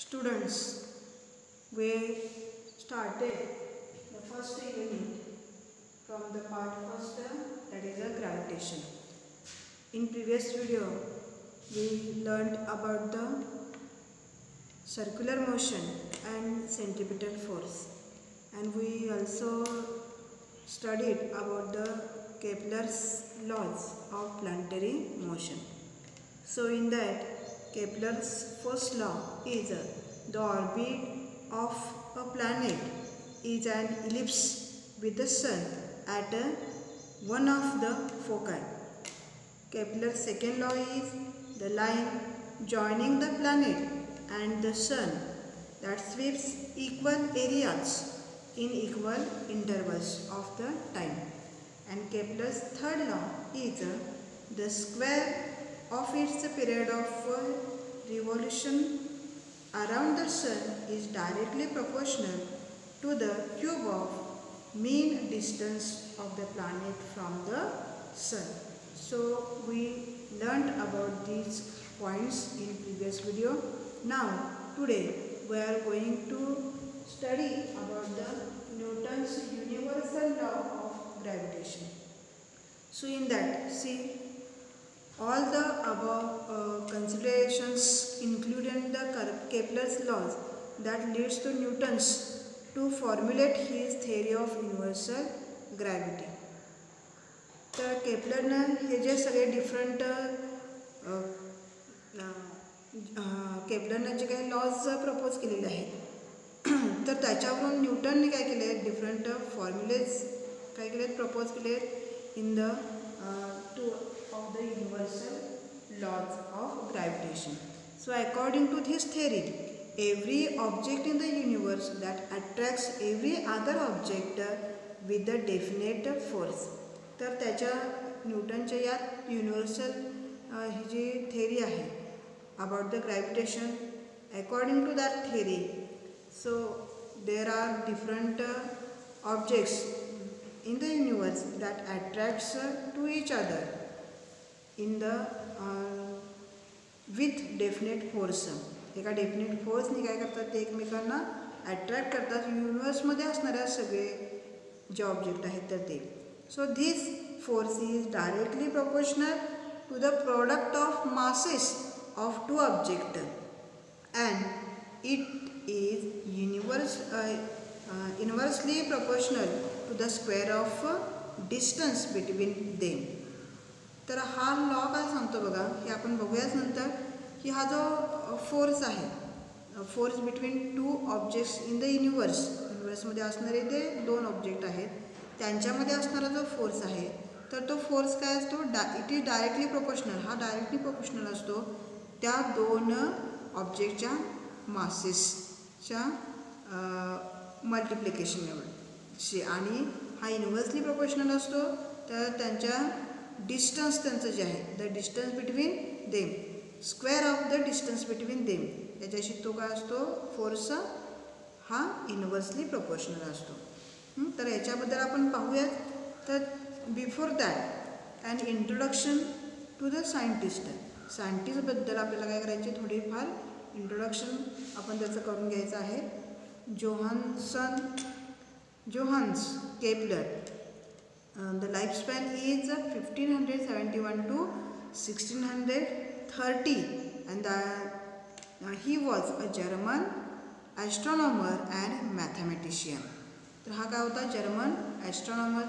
Students, we started the first unit from the part first, that is a gravitation. In previous video, we learned about the circular motion and centripetal force, and we also studied about the Kepler's laws of planetary motion. So in that, Kepler's first law is the orbit of a planet is an ellipse with the sun at one of the foci. Kepler's second law is the line joining the planet and the sun that sweeps equal areas in equal intervals of the time. And Kepler's third law is the square of its period of revolution around the sun is directly proportional to the cube of mean distance of the planet from the sun. So we learned about these points in previous video. Now today we are going to study about the Newton's universal law of gravitation. So in that, see, all the above considerations included the Kepler's laws that leads to Newton's to formulate his theory of universal gravity. तर केपलरनं हे जे सगळे different केपलरनं जे काही lodge propose केलेले आहेत तर त्याच्यावरून न्यूटनने काय केले आहेत डिफरंट फॉर्म्युलेज काय केले आहेत प्रपोज केले आहेत in the two of the universal laws of gravitation. So according to this theory, every object in the universe that attracts every other object with the definite force. तर त्याच्या न्यूटनच्या या universal ही जी थेरी आहे about the gravitation, according to that theory, so there are different objects in the universe that attracts to each other in the with definite force. एका definite फोर्सने काय करतात ते एकमेकांना अट्रॅक्ट करतात युनिवर्समध्ये असणाऱ्या सगळे जे ऑब्जेक्ट आहेत तर ते. So this force is directly proportional to the product of masses of two object and it is inversely proportional to the square of distance between them. तर हा लॉ काय सांगतो बघा, हे आपण बघूयाच नंतर, की हा जो फोर्स आहे, force between two objects in the युनिवर्समध्ये असणारे ते दोन ऑब्जेक्ट आहेत त्यांच्यामध्ये असणारा जो फोर्स आहे तर तो फोर्स काय असतो, इट इज डायरेक्टली प्रोपोर्शनल. हा डायरेक्टली प्रोपोर्शनल असतो त्या दोन ऑब्जेक्टच्या मासेसच्या मल्टिप्लिकेशनशी, आणि हा इन्व्हर्सली प्रोपोर्शनल असतो तर त्यांच्या डिस्टन्स त्यांचं जे आहे the distance between them, square of the distance between them, त्याच्याशी तो काय असतो फोर्स हा इन्व्हर्सली प्रोपोर्शनल असतो. तर याच्याबद्दल आपण पाहूयात. तर before that and introduction to the सायंटिस्टबद्दल आपल्याला काय करायचे, थोडीफार इंट्रोडक्शन आपण त्याचं करून घ्यायचं आहे. Johannes Kepler, the lifespan is 1571 to 1630 and he was a German astronomer and mathematician. तर हा काय होता, जर्मन ॲस्ट्रॉनॉमर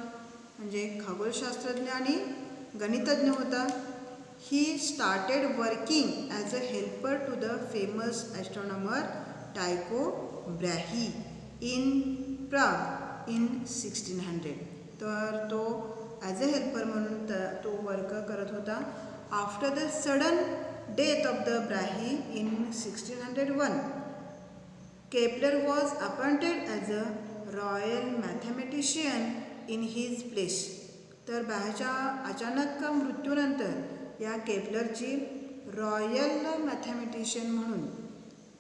म्हणजे खगोलशास्त्रज्ञ आणि गणितज्ञ होता. He started working as a helper to the famous astronomer Tycho Brahe in Prague in 1600. तर तो ॲज अ हेल्पर म्हणून तो वर्क करत होता. After the sudden death of the Brahe in 1601 Kepler was appointed as a royal mathematician in his place. तर ब्राहीच्या अचानक मृत्यूनंतर या केपलरची रॉयल मॅथमॅटिशियन म्हणून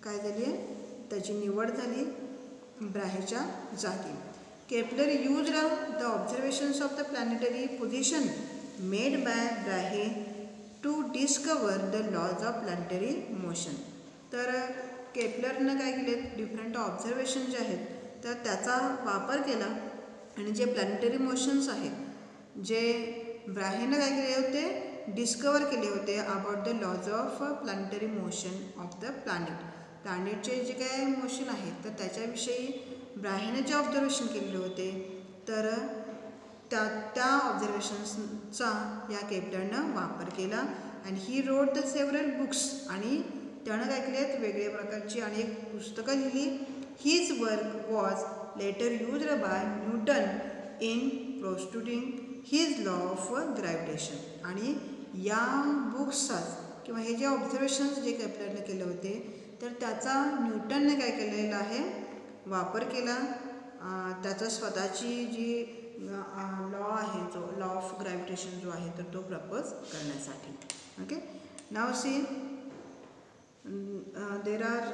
काय झाली आहे, त्याची निवड झाली ब्राहीच्या जागी. Kepler used the observations of the planetary position made by Brahe to discover the laws of planetary motion. तर केपलरनं काय केले, डिफरंट ऑब्झर्वेशन जे आहेत तर त्याचा वापर केला आणि जे प्लॅनेटरी मोशन्स आहेत जे ब्राह्यनं काय केले होते, डिस्कवर केले होते about the laws of planetary motion of the प्लॅनेटचे जे काय मोशन आहेत तर त्याच्याविषयी ब्राह्यनं जे ऑब्झर्वेशन केलेले होते तर त्या ऑब्झर्वेशन्सचा या केपलरनं वापर केला. And he wrote the several books, आणि त्यानं काय केलेत, वेगवेगळ्या प्रकारची अनेक पुस्तकं लिहिली. His work was later used by Newton in prostituting his law of gravitation. आणि या बुक्सचाच किंवा हे जे ऑब्झर्वेशन्स जे केपलरने केले होते तर त्याचा न्यूटनने काय केलेला आहे, वापर केला. त्याचा स्वतःची जी लॉ आहे, जो लॉ ऑफ ग्रॅव्हिटेशन जो आहे तर तो प्रपोज करण्यासाठी. Okay, now see there are,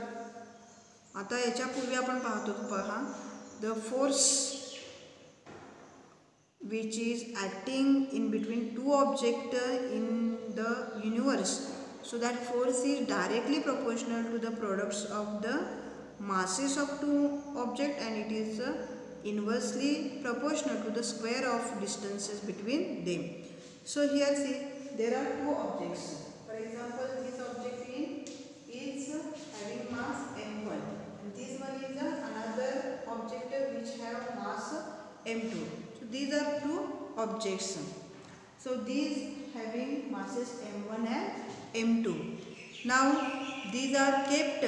आता याच्यापूर्वी आपण पाहतो, पहा, the force which is acting in between two objects in the universe, so that force is directly proportional to the products of the masses of two objects and it is inversely proportional to the square of distances between them. So here see, there are two objects. For example, this object is having mass m1 and this one is another object which have mass m2. So these are two objects. So these having masses m1 and m2. Now these are kept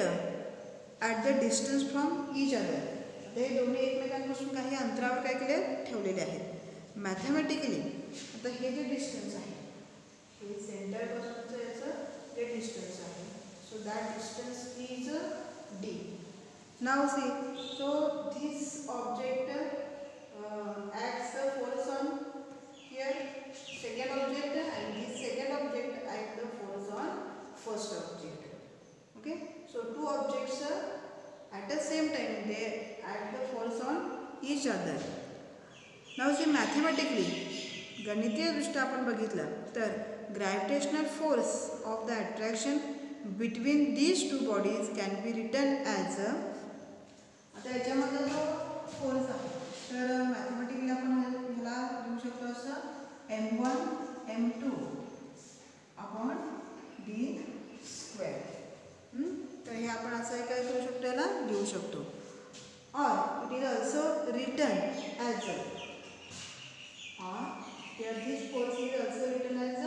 at the distance from each other. हे दोन्ही एकमेकांपासून काही अंतरावर काय केले, ठेवलेले आहेत. Mathematically आता हे जे डिस्टन्स आहे, हे सेंटरपासूनचं याचं जे डिस्टन्स आहे, so that distance is d. Now see, so this object acts the force on here second object and this second object act the force on first object. Okay, so two objects at the same time they act the force on each other. Now see, mathematically गणितीय दृष्ट्या आपण बघितलं तर gravitational force of the attraction between these two bodies can be written as a, आता याच्यामधला जो force आहे तर mathematically आपण ह्याला लिहू शकतो असं m1 m2 upon d square. तर हे आपण असं काय करू शकतो, याला लिहू शकतो. और it is also written as here this force is also written as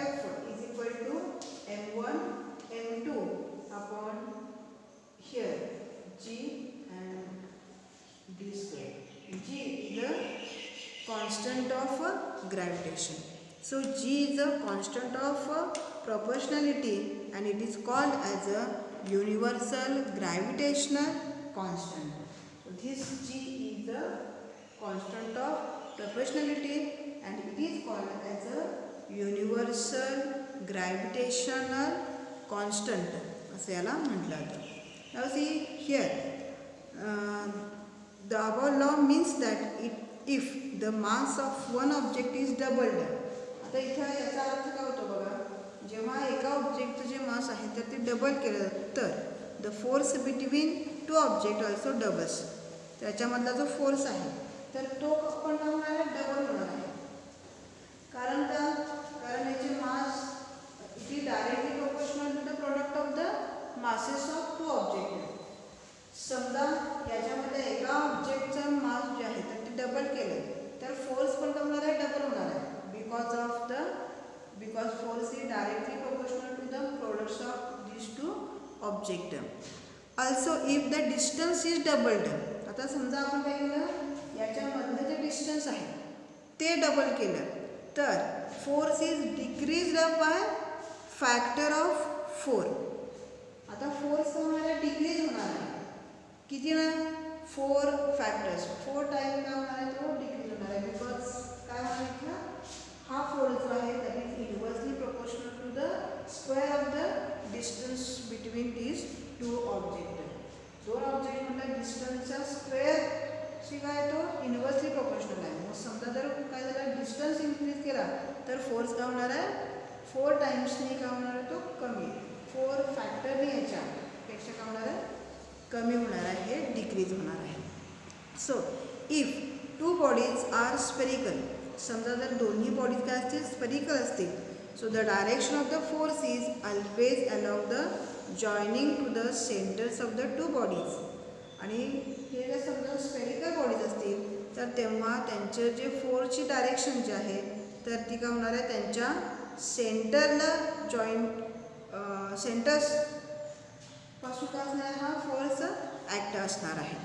F is equal to m1 m2 upon here g and d square. G is the constant of gravitation. So G is the constant of proportionality and it is called as a universal gravitational constant. So this G is the constant of proportionality and it is called as a universal gravitational constant असे याला म्हटलं जातं. Now see here, the above law means that if the mass of one object is doubled. आता इथं याचा अर्थ काय होतो बघा, जेव्हा एका ऑब्जेक्टचं जे मास आहे तर ते डबल केलं तर the force between to object also doubles. त्याच्यामधला जो फोर्स आहे तर तो पण काय होणार आहे, डबल होणार आहे. कारण का, कारण याचे mass it is directly proportional to the product of the masses of two object. समजा याच्यामध्ये एका ऑब्जेक्टचं मास जे आहे तर ते डबल केलं तर फोर्स पण काय होणार आहे, डबल होणार आहे. Because force is directly proportional to the products of this two object. Also if the distance is doubled. आता समजा आपण काय केलं, याच्यामधलं जे डिस्टन्स आहे ते डबल केलं तर force is decreased by factor of 4. आता फोर्स काय होणार आहे, डिक्रीज होणार आहे. किती ना, 4 फॅक्टर्स, 4 टाइम काय होणार आहे, तो डिक्रीज होणार आहे. बिकॉज काय होणार आहे, हा फोर्स जो आहे that is inversely proportional to the square of the distance between these two object. दोन ऑब्जेक्ट म्हटलं डिस्टन्सचा स्क्वेअर शिवाय तो इनव्हर्सली प्रोपोर्शनल आहे. मग समजा जर काय झालं, डिस्टन्स इन्क्रीज केला तर फोर्स काय होणार आहे, 4 टाइम्सनी काय होणार आहे, तो कमी, 4 फॅक्टरनी याच्या पेक्षा काय होणार आहे, कमी होणार आहे, डिक्रीज होणार आहे. So if two bodies are spherical, समजा जर दोन्ही बॉडीज काय असतील, स्पेरिकल असतील, so the direction of the force is always अलाउड the joining to the centres of the two bodies. आणि हे जर समजा स्पेरिकल बॉडीज असतील तर तेव्हा त्यांचे जे फोर्सची डायरेक्शन जे आहे तर ती काय होणार आहे, त्यांच्या सेंटरला सेंटर्स पासून काय असणार आहे, हा फोर्स ॲक्ट असणार आहे.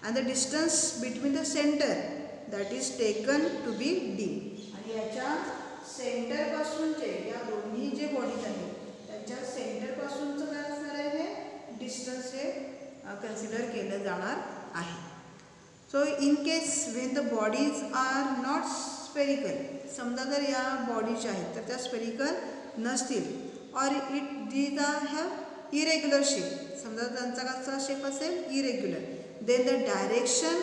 And the distance between the centre that is taken to be D. आणि याच्या सेंटरपासूनचे या दोन्ही जे बॉडीज आहेत त्यांच्या सेंटरपासूनचं काय असणार आहे, हे डिस्टन्स हे कन्सिडर केलं जाणार आहे. So in case when the bodies are not spherical, समजा जर या बॉडीज आहेत तर त्या स्पेरिकल नसतील, or it these are have irregular shape, समजा त्यांचा कसा शेप असेल, irregular, then the direction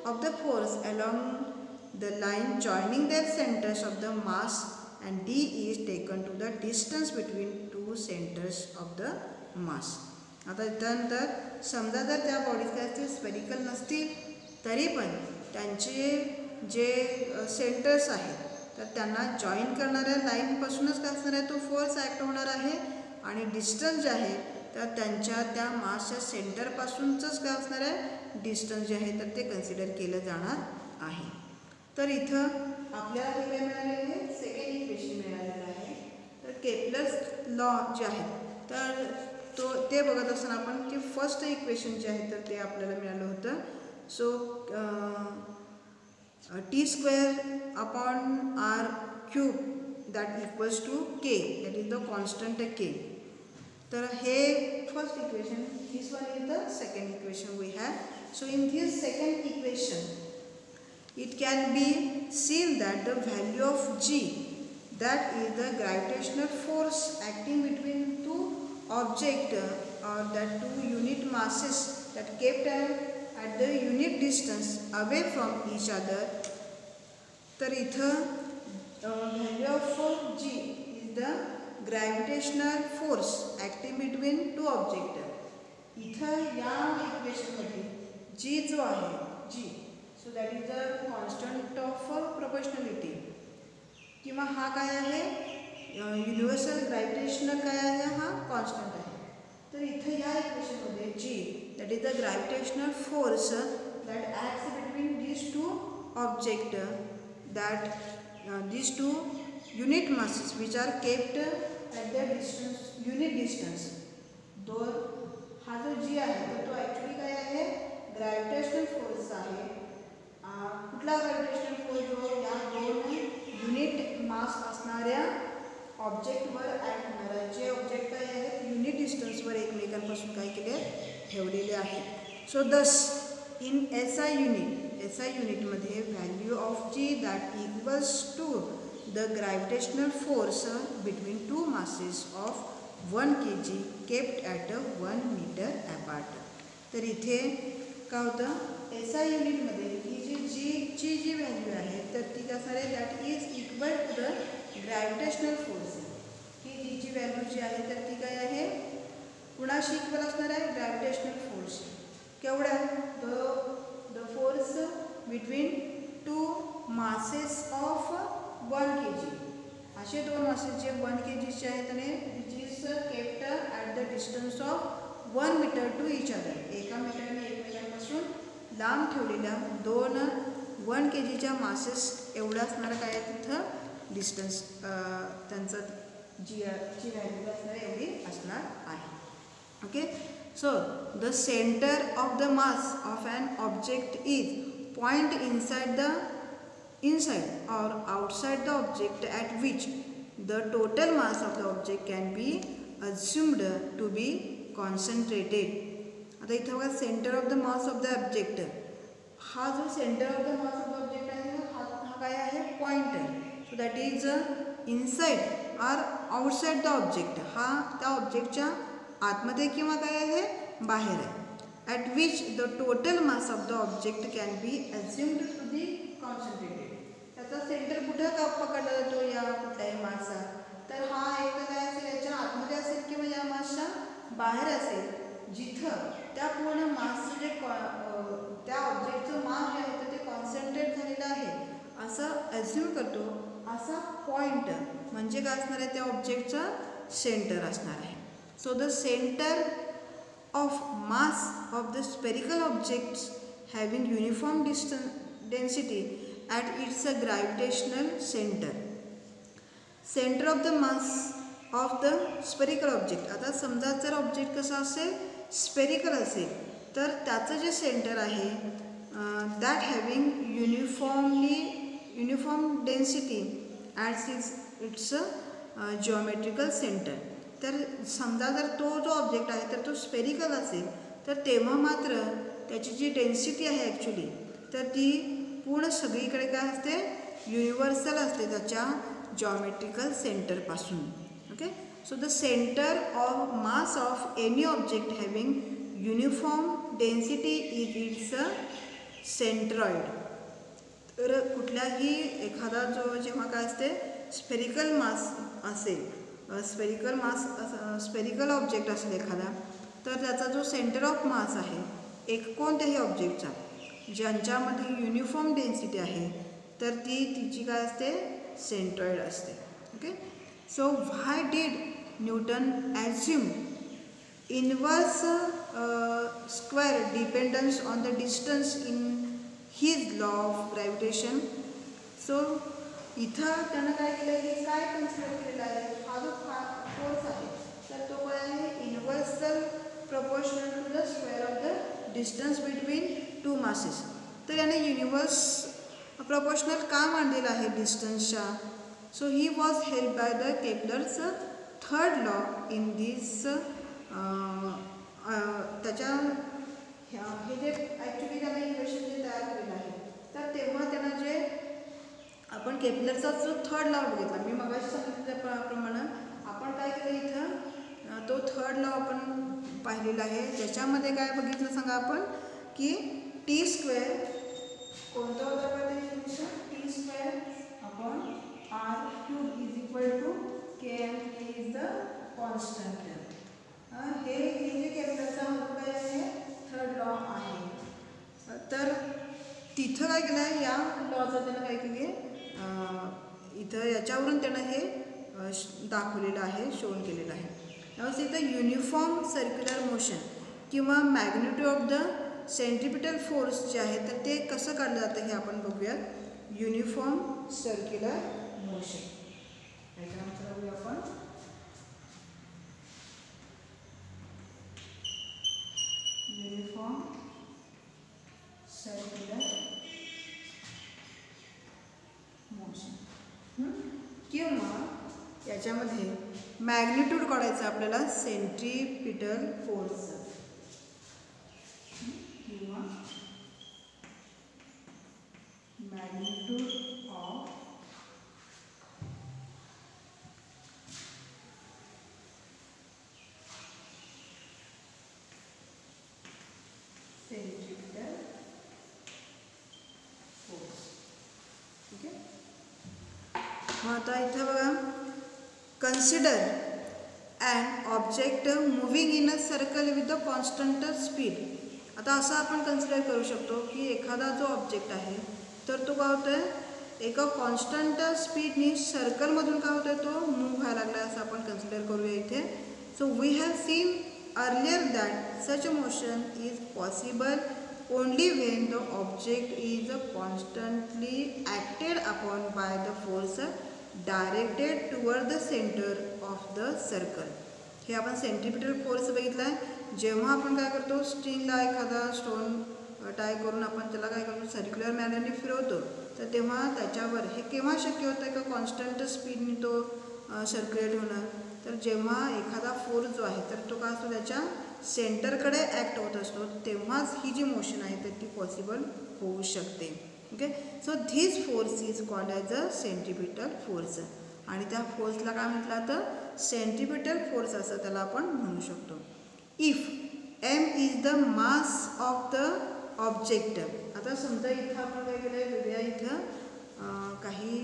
of the force along the line joining their centres of the mass and D is taken to the distance between two centres of the mass. आता त्यानंतर समजा जर त्या bodies काय असतील, spherical नसतील तरी पण त्यांचे जे सेंटर्स आहेत तर त्यांना जॉईन करणाऱ्या लाईनपासूनच काय असणार आहे, तो फोर्स ॲक्ट होणार आहे. आणि डिस्टन्स जे आहे तर त्यांच्या त्या मासच्या सेंटरपासूनचंच काय असणार आहे, डिस्टन्स जे आहे तर ते कन्सिडर केलं जाणार आहे. तर इथं आपल्याला हे काय मिळालेलं आहे, सेकंड इक्वेशन मिळालेलं आहे. तर केपलर्स लॉ जे आहेत तर ते बघत असताना आपण ते फर्स्ट इक्वेशन जे आहे तर ते आपल्याला मिळालं होतं. So T square upon R cube that equals to K, that is the constant K. तर हे first equation, this one is the second equation we have. So in this second equation it can be seen that the value of G, that is the gravitational force acting between two objects or that two unit masses that kept at the unit distance away from each other. तर इथं value of G is the gravitational force acting between two objects. इथं या इक्वेशनमध्ये G जो आहे, G, so that is the constant of proportionality, किंवा हा काय आहे, युनिव्हर्सल ग्रॅव्हिटेशनल काय आहे, हा कॉन्स्टंट आहे. तर इथं या इक्वेशनमध्ये G that is the gravitational force that acts between these two object, that these two unit masses which are kept at the distance, unit distance. हा जो जी आहे तर तो ॲक्च्युली काय आहे, ग्रॅव्हिटेशनल फोर्स आहे. कुठला ग्रॅव्हिटेशनल फोर्स, जो या दोन युनिट मास असणाऱ्या ऑब्जेक्टवर ॲक्ट होणारा, जे ऑब्जेक्ट काय आहेत युनिट डिस्टन्सवर एकमेकांपासून काय केले, ठेवलेले आहेत. सो दस इन SI युनिटमध्ये value of G that equals to the gravitational force between two masses of 1 kg kept at 1 metre apart. तर इथे काय होतं, SI युनिटमध्ये ही जी जी व्हॅल्यू आहे तर ती काय असणार आहे, that is equal to the gravitational force. ही जी व्हॅल्यू जी आहे तर ती काय आहे, कुणाशी इक्वल असणार आहे, ग्रॅव्हिटेशनल फोर्स. केवढ्या, the force between two masses of 1 kg. असे दोन मासेस जे 1 kgचे आहेत आणि which is kept at the distance of 1 metre to each other, एका मीटरने एकमेकांपासून लांब ठेवलेल्या दोन 1 kgच्या मासेस एवढं असणारं काय आहे तिथं डिस्टन्स, त्यांचं जी व्हॅल्यू असणार एवढी असणार आहे. Okay, so the centre of the mass of an object is point inside or outside the object at which the total mass of the object can be assumed to be concentrated. आता इथं बघा centre of the mass of the object, हा जो centre of the mass of the object आहे हा काय आहे, pointer. So that is inside or outside the object, हा त्या ऑब्जेक्टच्या आतमध्ये किंवा काय आहे, बाहेर आहे. At which the total mass of the object can be assumed to be concentrated. त्याचा सेंटर कुठं का पकडला जातो, या कुठल्याही मासचा, तर हा एक काय असेल, याच्या आतमध्ये असेल किंवा या मासच्या बाहेर असेल. पॉइंट म्हणजे काय असणार आहे, त्या ऑब्जेक्टचं सेंटर असणार आहे. So the centre of mass of the spherical objects having uniform density at it's a gravitational centre. Centre of the mass of the spherical object. आता समजा जर ऑब्जेक्ट कसं असेल, स्पेरिकल असेल, तर त्याचं जे सेंटर आहे that having uniform density at its geometrical centre. तर समजा जर तो जो ऑब्जेक्ट आहे तर तो स्पेरिकल असेल, तर तेव्हा मात्र त्याची जी डेन्सिटी आहे ॲक्च्युली, तर ती पूर्ण सगळीकडे काय असते, युनिव्हर्सल असते त्याच्या जिओमेट्रिकल सेंटरपासून. Okay. So the centre of mass of any object having uniform density is its centroid. तर कुठल्याही एखादा जो जेव्हा काय असते स्पेरिकल मास असेल, स्पेरिकल ऑब्जेक्ट असेल एखादा, तर त्याचा जो सेंटर ऑफ मास आहे एक कोणत्याही ऑब्जेक्टचा ज्यांच्यामध्ये युनिफॉर्म डेन्सिटी आहे, तर तिची काय असते, सेंट्रॉइड असते. Okay. So why did Newton assume inverse square dependence on the distance in his law of gravitation. सो इथं त्यानं काय केलं, हे काय कन्सिडर केलेलं आहे, हा जो फोर्स आहे तर तो काय आहे, inversely proportional to the square of the distance between two masses. तर याने युनिव्हर्स प्रपोर्शनल का मांडलेलं आहे डिस्टन्सच्या. So he was help by the Kepler's third law in this. त्याच्या हे जे ॲक्च्युली त्याने इक्वेशन जे तयार केलेलं आहे, तर तेव्हा त्यांना जे आपण केपलरचा जो थर्ड लॉ बघितला, मी मगाशी सांगितल्याप्रमाणे आपण काय केलं इथं, तो थर्ड लॉ आपण पाहिलेला आहे. ज्याच्यामध्ये काय बघितलं सांगा आपण, की टी स्क्वेअर कोणतं होतं का ते equation, T square upon R cube is equal to K M K is the constant. हे जे केपलरचा काय आहे, थर्ड लॉ आहे. तर तिथं काय केलं आहे, या लॉचं त्यानं काय केली आहे, इथं याच्यावरून त्यानं हे दाखवलेलं आहे, शोन केलेलं आहे. त्यावेळेस इथं युनिफॉर्म सर्क्युलर मोशन किंवा magnitude of the centripetal force जे आहे, तर ते कसं काढलं जातं हे आपण बघूयात. युनिफॉर्म सर्क्युलर मोशन याच्यानंतर बघूया आपण. युनिफॉर्म सर्क्युलर मोशन किंवा याच्यामध्ये मॅग्निट्यूड काढायचं आपल्याला सेंट्रिपिटल फोर्स किंवा मॅग्निट्यूड ऑफ सेंट्रिपिटल फोर्स. ठीक आहे. मग आता इथं बघा, consider and object moving in a circle with the constant speed. आता असं आपण कन्सिडर करू शकतो की एखादा जो ऑब्जेक्ट आहे तर तो काय होतोय, एका कॉन्स्टंट स्पीडनी सर्कलमधून काय होतोय, तो मूव्ह व्हायला लागला असं आपण कन्सिडर करूया इथे. So we have seen earlier that such a motion is possible only when the object is constantly acted upon by the force directed toward the center of the circle. हे आपण centripetal force बघितला आहे. जेव्हा आपण काय करतो, स्ट्रिंगला एखादा stone tie करून आपण त्याला काय करतो, सर्क्युलर मॅनरने फिरवतो, तर तेव्हा त्याच्यावर हे केव्हा शक्य होतं का कॉन्स्टंट स्पीडने तो सर्क्युलेट होणं. तर जेव्हा एखादा फोर्स जो आहे तर तो काय असतो, त्याच्या सेंटरकडे ॲक्ट होत असतो, तेव्हाच ही जी मोशन आहे तर ती पॉसिबल होऊ शकते. Okay. So this force is called as a centripetal force. आणि त्या फोर्सला काय म्हटलं तर सेंट्रिपिटल फोर्स असं त्याला आपण म्हणू शकतो. If M is the mass of the object. आता समजा इथं आपण काय केलं आहे, वेगळ्या इथं काही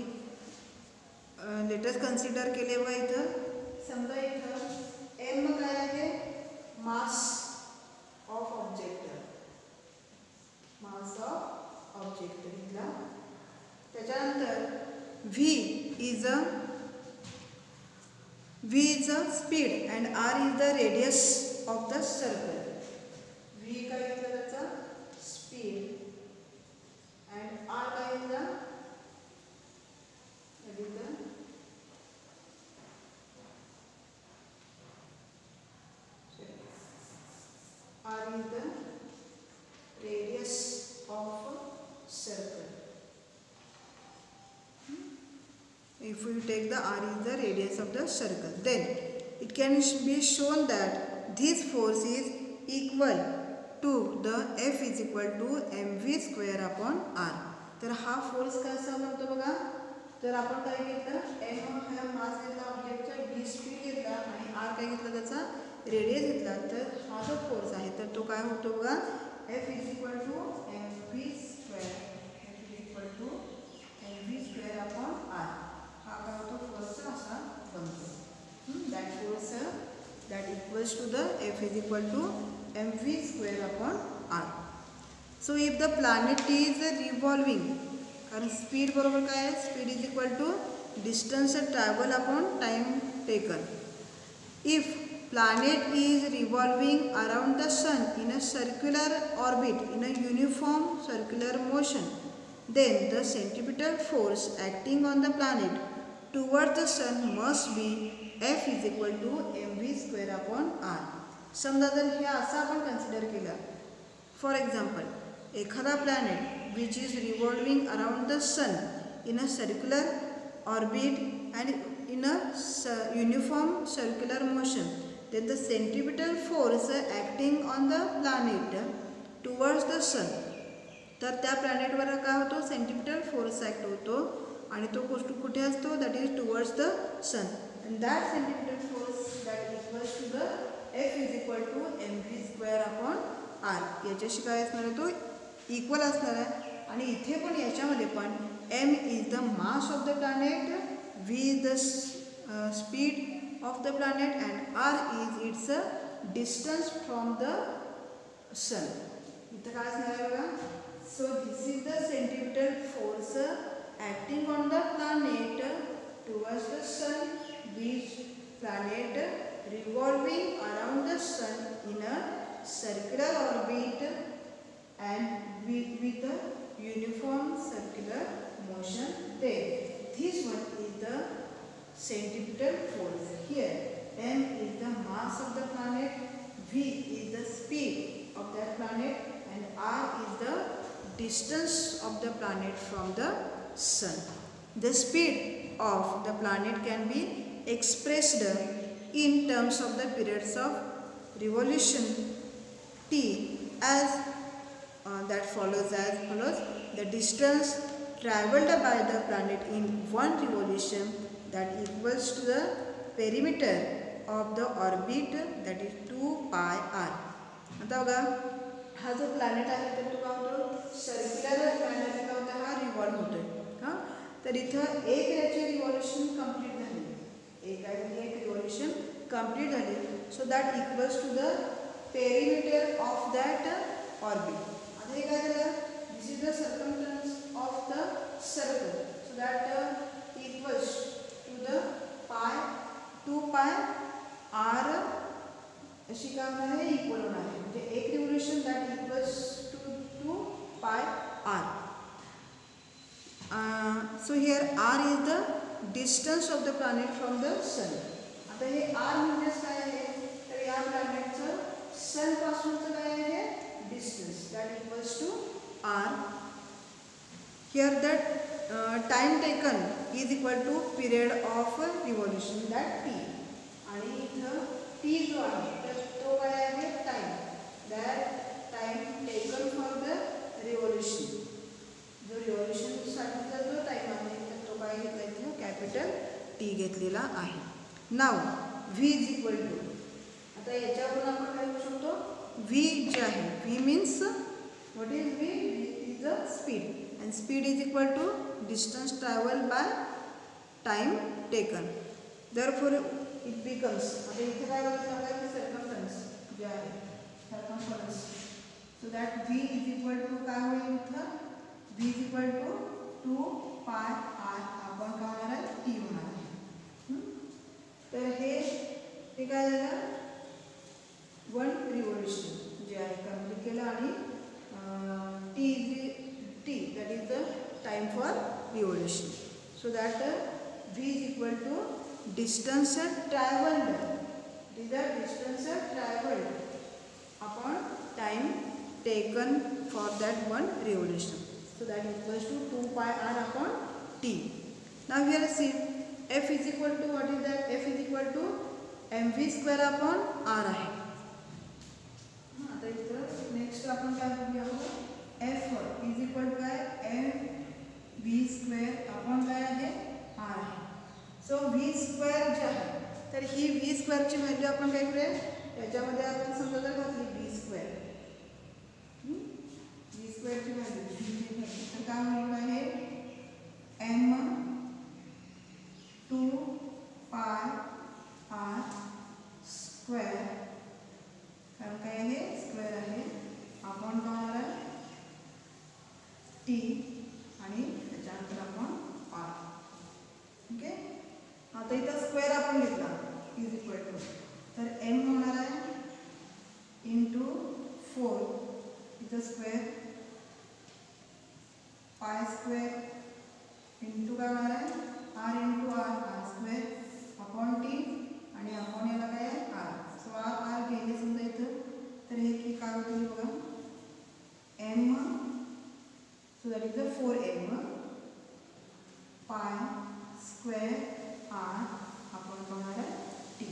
लेटर्स कन्सिडर केले बघा. इथं समजा इथं एम काय आहे, mass of object, mass of object घेतला. त्याच्यानंतर V is a V is the speed and R is the radius of the circle. V काय घेतलं त्याचा speed and R काय घेतला R is the radius of a circle. If we take the R is the radius of the circle, then it can be shown that this force is equal to the F is equal to mv square upon R. तर हा force कसा बनतो बघा. तर आपण काय घेतलं m हा मास घेतला ऑब्जेक्टचा, v स्पीड घेतला आणि r काय घेतला त्याचा रेडियस घेतला. तर हा जो फोर्स आहे तर तो काय होतो बघा F is equal to mv square, F is equal to mv square upon R. हा काय होतो फोर्स असा बनतो. That force that equals to the F is equal to mv square upon R. So if the planet is revolving, कारण speed बरोबर काय आहे, speed is equal to distance travel upon time taken. If planet is revolving around the sun in a circular orbit in a uniform circular motion, then the centripetal force acting on the planet towards the sun must be F is equal to mv square upon R. समजा जर हे असं आपण consider केलं, for example एखादा planet which is revolving around the sun in a circular orbit and in a uniform circular motion, then the centripetal force acting on the planet towards the sun, तर त्या प्लॅनेटवर काय होतो centripetal force act होतो आणि तो कुठे असतो that is towards the sun. And that centripetal force that equals to the F is equal to mv square upon R. याच्याशी काय असणार आहे, तो इक्वल असणार आहे. आणि इथे पण याच्यामध्ये पण m is the mass of the planet, v is the speed of the planet and R is its distance from the sun. इथं काय असणार आहे बघा. So this is the centripetal force acting on the planet towards the sun, which planet revolving around the sun in a circular orbit and with a uniform circular motion there. This one is the centripetal force. Here m is the mass of the planet, v is the speed of that planet and r is the distance of the planet from the sun. The speed of the planet can be expressed in terms of the periods of revolution t as that follows as follows. The distance traveled by the planet in one revolution that equals to the perimeter of the orbit that is 2 pi r. आता बघा हा जो planet आहे तर तो काय होतो circular planet काय होता हा रिव्हॉल्व होतोय. हां तर इथं एक याची रिव्हॉल्युशन कंप्लीट झाली, एक रिव्हॉल्युशन कंप्लीट झाली. So that equals to the perimeter of that orbit. आता हे काय झालं, this is the circumference of the circle. So that equals to the pi 2 pi r अशी काय होणार आहे इक्वल होणार आहे. म्हणजे एक revolution that equals to 2 pi r. So here r is the distance of the planet from the sun. आता हे r म्हणजेच काय आहे तर या प्लॅनेटचं सन पासूनचं काय आहे distance that equals to r. Here that time taken is equal to period of revolution that t. आणि इथं t जो आहे तर तो काय आहे time, that time taken for the revolution. जो रिव्होल्यूशन साठीचा जो टाइम आहे तर तो काय घेतला इथं कॅपिटल t घेतलेला आहे. नाव v इज इक्वल टू, आता याच्यावरून आपण काय करू शकतो v जे आहे v means what is v is the speed and speed is equal to distance traveled by time taken. Therefore it becomes, आता इथे काय बघितलं circumference जे आहे circumference. So that v is equal to काय होईल इथं v is equal to 2 pi r आपण काय होणार आहे टी होणार आहे. तर हे काय झालं वन रिव्होल्यूशन जे आहे कंप्लीट केलं आणि T that is the time for revolution. So that v is equal to distance traveled. It is the distance traveled upon time taken for that one revolution. So that equals to 2 pi r upon t. Now here see f is equal to what is that? F is equal to mv square upon r आहे. आता इथं next आपण काय बघूया f is equal to काय mv square upon काय आहे r आहे. सो v स्क्वेअर जे आहे तर ही v स्क्वेअरची व्हॅल्यू आपण काय करूया याच्यामध्ये आपण समजा जर घातली v स्क्वेअर ची व्हॅल्यू तर काय होईल आहे m 2 पाय r स्क्वेअर कारण काय आहे स्क्वेअर आहे आपण काय होणार आहे t आणि त्याच्यानंतर आपण r. ओके आता इथं स्क्वेअर आपण घेतला इज इक्वल टू तर m होणार आहे इंटू 4 इथं स्क्वेअर पाय स्क्वेअर इंटू काय होणार आहे r into r square upon T आणि अपॉन याला काय आहे r. सो r गेले समजा इथं तर हे की काय होतील बघा m so that is the 4m pi square r आपण होणार आहे टी.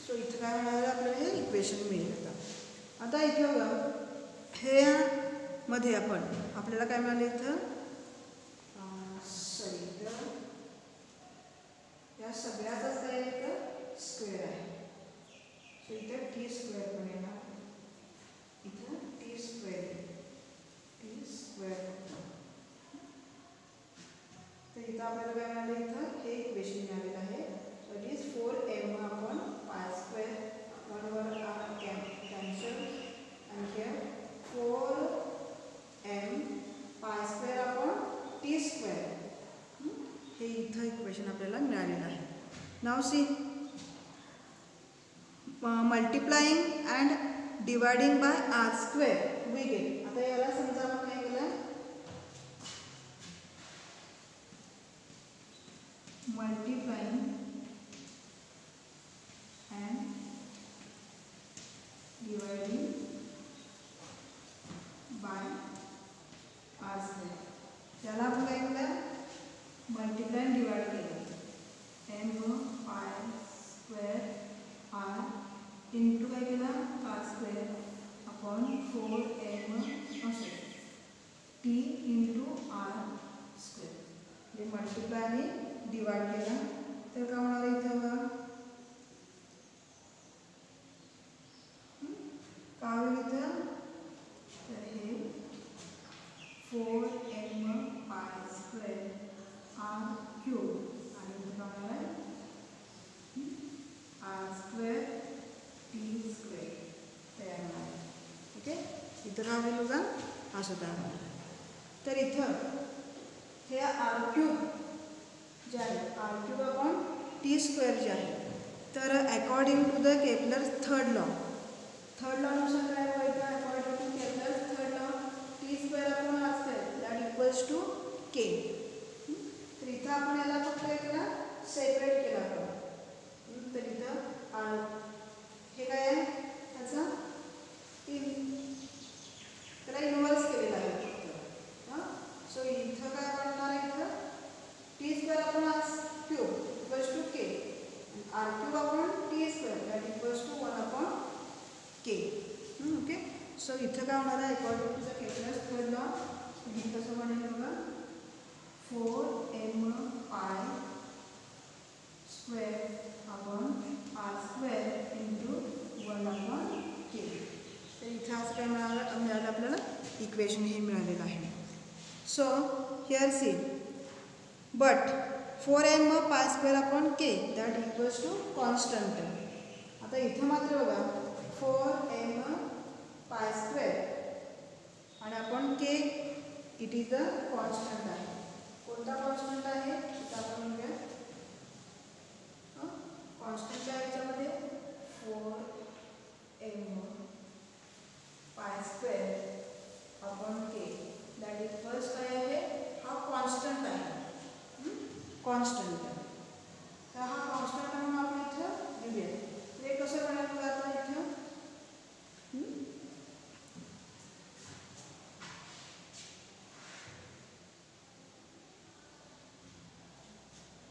सो इथं काय होणार आहे आपल्याला हे इक्वेशन मिळेल. आता इथे बघा हे मध्ये आपल्याला काय मिळालं इथं सॉरी या सगळ्याचाच काय इथं स्क्वेअर आहे. सो इथं टी स्क्वेअर पण येणार इथं टी स्क्वेअर तर इथं आपल्याला काय मिळालं इथं हे इक्वेशन मिळालेलं आहे. So it is 4m upon pi square 1 वर r कॅन्सल आणि here 4m pi square upon T square हे इथं इक्वेशन आपल्याला मिळालेलं आहे. Now see multiplying and dividing by r square we get. आता याला समजा आपण काय केलं multiplying and dividing by r square. त्याला आपण काय केलं मल्टिप्लाय आणि डिवाइड केलं m pi square r into काय केलं r square upon 4m t into r square. हे मल्टिप्लाय आणि डिवाइड केला तर काय होणार इथं बघा काय होईल इथं तर हे 4m pi square r cube आणि इथं काय होणार आहे r स्क्वेअर t स्क्वेअर तयार होणार आहे. ओके इथं काय होईल बघा असं तयार होणार आहे. तर इथं हे r क्यूब जे आहे r cube upon T square जे आहे तर according to the Kepler third लॉनुसार काय व्हायचं according to Kepler third law T square upon r square that equals to k. तर इथं आपण याला फक्त एकला सेपरेट केला आपण तर इथं हे काय आहे त्याचा त्याला इन्व्हर्स केलेला आहे फक्त. सो इथं काय बनणार आहे इथं T square upon r cube equals to k r cube upon T square that equals to 1 upon k. Okay so इथं काय होणार आहे according to the Kepler third law हे कसं बनेल बघा 4m pi square upon r square into 1 upon k. तर इथं असं काय मिळालं आपल्याला इक्वेशन हे मिळालेलं आहे. So here see but 4m pi square upon k that equals to constant. आता इथं मात्र बघा 4m pi square आणि आपण k it is a constant आहे. कोणता कॉन्स्टंट आहे इथं आपण म्हणूया कॉन्स्टंट आहे याच्यामध्ये 4m pi square upon k that is first काय आहे हा कॉन्स्टंट आहे कॉन्स्टंट तर हा कॉन्स्टंट म्हणून आपण इथं लिहूया हे कसं बनवलं जातं इथं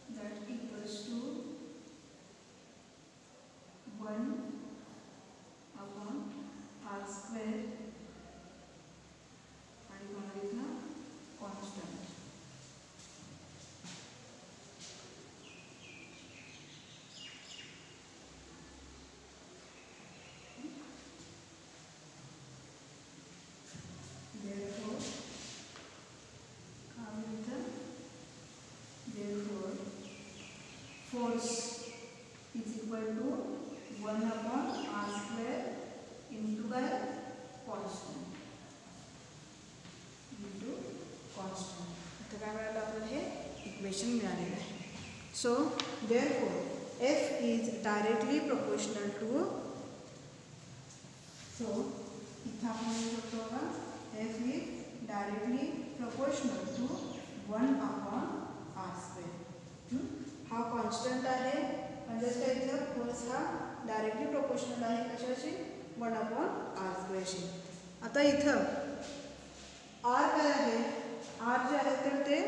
that equals to 1 upon r square आणि कोणा इथं constant therefore force is equal to 1 upon r square into by constant आता काय मिळालं आपल्याला हे इक्वेशन मिळालेलं आहे so therefore f is directly proportional to so इथं आपण लिहू शकतो का f is directly proportional to 1 upon r square हा कॉन्स्टंट आहे म्हणजेच काय इथं फोर्स हा डायरेक्टली प्रोपोर्शनल आहे कशाशी 1 अपॉन r स्क्वेअरशी आता इथं r काय आहे r जे आहे तर ते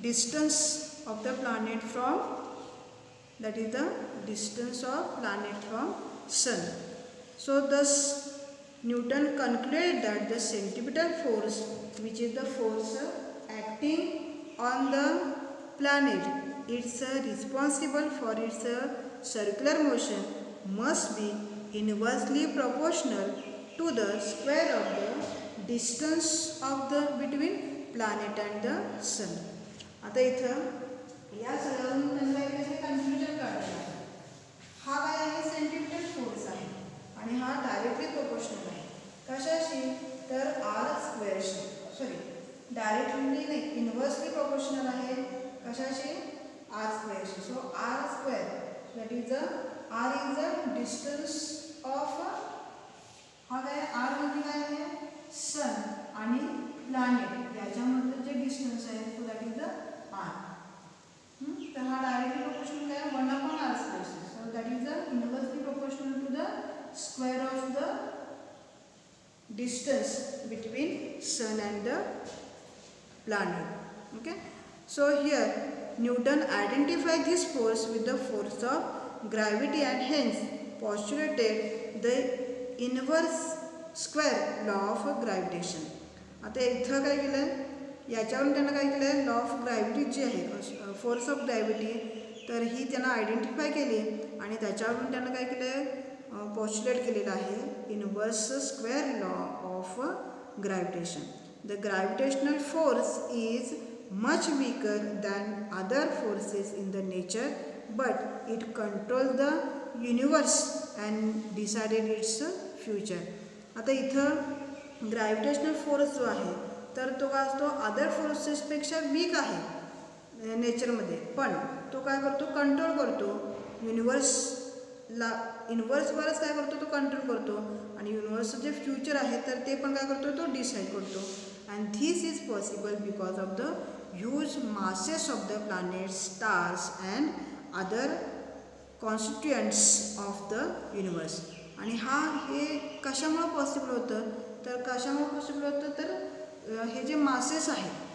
distance of the planet from that is the distance of planet from sun so thus Newton concluded that the centripetal force which is the force acting on the planet it's responsible for its circular motion must be inversely proportional to the square of the distance of the between planet and the sun. आता इथं या सगळ्यावरून त्यांना एक confusion काढलं आहे हा काय आहे सेंट्रिपिटल फोर्स आहे आणि हा डायरेक्टली प्रोपोर्शनल आहे कशाशी तर आर स्क्वेअरशी सॉरी डायरेक्टली नाही इन्व्हर्सली प्रोपोर्शनल आहे कशाशी आर स्क्वेअरशी so R square that is R is the distance of हा काय आर म्हणजे काय आहे सन आणि प्लॅनेट याच्यामधलं जे डिस्टन्स आहे तो दॅट इज द आर तर हा डायरेक्टली प्रोपोर्शनल आहे 1 upon R square so that is the inversely proportional to the square of the distance between sun and the planet. Okay, so here Newton identified this force with the force of gravity and hence postulated the inverse square law of gravitation. आता इथं काय केलं याच्यावरून त्यांना काय केलं law of gravity जी आहे force of gravity तर ही त्यांना आयडेंटिफाय केली आणि त्याच्यावरून त्यांना काय केलं postulate केलेला आहे inverse square law of gravitation the gravitational force is much weaker than other forces in the nature but it control the universe and decided it's future आता इथं ग्रॅव्हिटेशनल फोर्स जो आहे तर तो काय असतो अदर फोर्सेसपेक्षा वीक आहे नेचरमध्ये पण तो काय करतो कंट्रोल करतो युनिवर्सला इन्व्हर्सवरच काय करतो तो कंट्रोल करतो आणि युनिव्हर्सचं जे फ्युचर आहे तर ते पण काय करतो तो डिसाईड करतो and this is possible because of the huge masses of the planet stars and other constituents of the universe आणि हे कशामुळं पॉसिबल होतं तर कशामुळे पॉसिबल होतं तर हे जे मासेस आहेत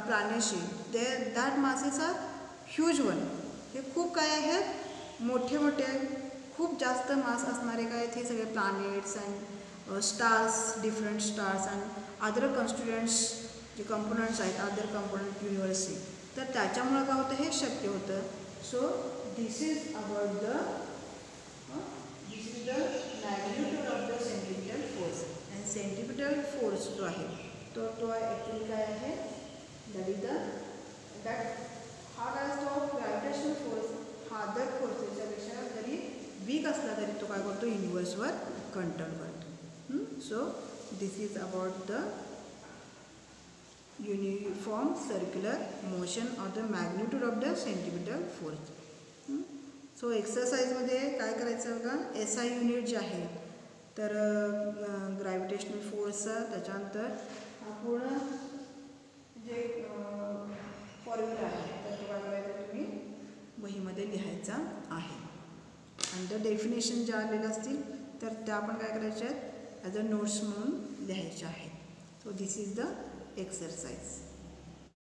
प्लॅनेटचे ते that masses are huge one हे खूप काय आहेत मोठे मोठे खूप जास्त मास असणारे काय हे सगळे planets and stars different stars and other constituents जे कंपोनंट्स आहेत अदर कंपोनंट युनिवर्सचे तर त्याच्यामुळं काय होतं हे शक्य होतं so this is about the magnitude of the centripetal force and centripetal force जो आहे तो ॲक्च्युली काय आहे दॅट हा काय असतो ग्रॅव्हिटेशनल फोर्स हा अदर फोर्सेसच्या पेक्षा जरी वीक असला तरी तो काय करतो युनिवर्सवर कंट्रोल करतो so this is about the uniform circular motion of the magnitude of the centimetre force. सो एक्सरसाइजमध्ये काय करायचं बघा, SI युनिट जे आहे तर ग्रॅव्हिटेशनल फोर्सचा, त्याच्यानंतर पूर्ण जे फॉर्म्युला आहे तर तो काय करायचा तुम्ही वहीमध्ये लिहायचा आहे. आणि त्या डेफिनेशन ज्या आलेल्या असतील तर त्या आपण काय करायच्या आहेत ॲज अ नोट्स म्हणून लिहायच्या आहेत. So this is the exercise.